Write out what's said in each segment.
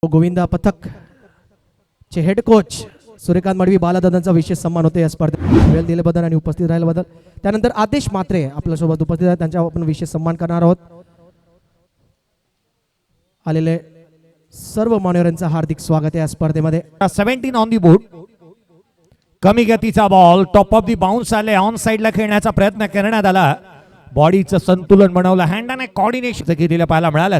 गोविंदा पथक चे head coach Suryakant Madavi बालादादांचा विशेष सन्मान होते या स्पर्धेत वेळ दिल्याबद्दल आणि उपस्थित राहिल्याबद्दल. त्यानंतर आदेश मात्रे आपल्या सोबत उपस्थित आहेत, त्यांचा आपण विशेष सन्मान करणार आहोत. आलेले सर्व मान्यवरांचं हार्दिक स्वागत आहे या स्पर्धेमध्ये. 17 ऑन दी बोर्ड. कमी गतीचा ball top of the bounce आले, ऑन साइडला खेळण्याचा प्रयत्न करण्यात आला. बॉडीचं संतुलन बनवलं, हँड आणि कोऑर्डिनेशन केलेलं पाहायला मिळालं.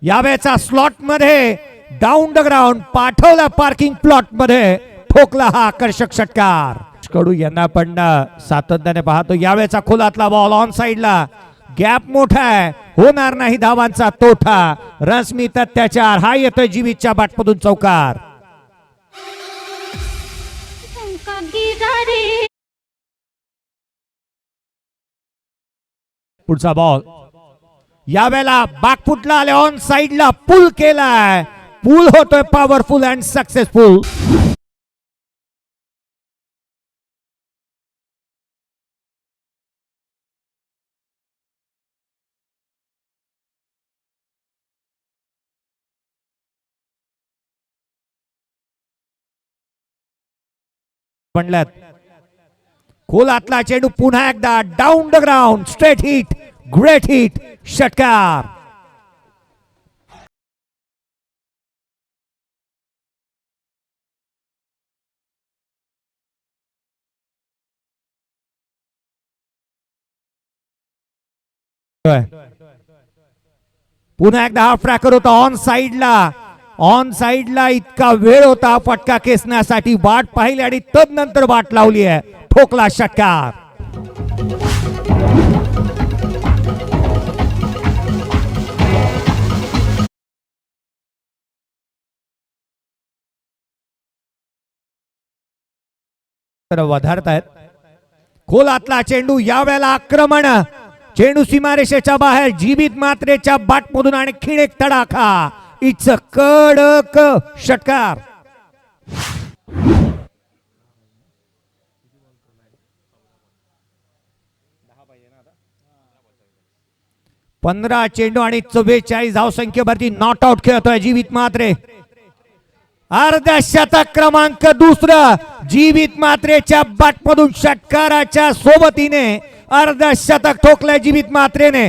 यावेळेचा स्लॉट मध्ये डाऊन द ग्राउंड पाठवला, पार्किंग प्लॉट मध्ये ठोकला हा आकर्षक षटकार. कडू यांना पण सातत्याने पाहतो. यावेळेचा खोलातला बॉल ऑन साइडला, गॅप मोठा आहे, होणार नाही धावांचा तोठा. रश्मित अत्याचार हा येतोय जीवितच्या बॅटमधून चौकार. पुढचा बॉल यावेळेला बॅकफुटला आले, ऑन साइडला पुल केलाय. पुल होतोय पॉवरफुल अँड सक्सेसफुल. बनल्यात खोलातला चेंडू पुन्हा एकदा down the ground, straight hit, great hit, षटकार. पुन्हा एकदा हा फ्रॅकर होता ऑन साइडला. ऑन साइडला इतका वेळ होता फटका खेचण्यासाठी, वाट पाहिली आणि तदनंतर वाट लावली आहे, ठोकला षटकार. वधारतायत. खोलातला चेंडू, यावेळेला आक्रमण, चेंडू सीमारेषेच्या बाहेर, जीवित मात्रेच्या बॅटमधून आणखी एक तडाखा. इट्स अ कडक षटकार. पंधरा चेंडू आणि 44 धावसंख्येवरती नॉट आउट खेळतोय जीवित मात्रे. अर्धा शतक क्रमांक दुसरा, जीवित मात्रेच्या बॅटमधून षटकाराच्या सोबतीने अर्धा शतक ठोकलंय जीवित मात्रेने.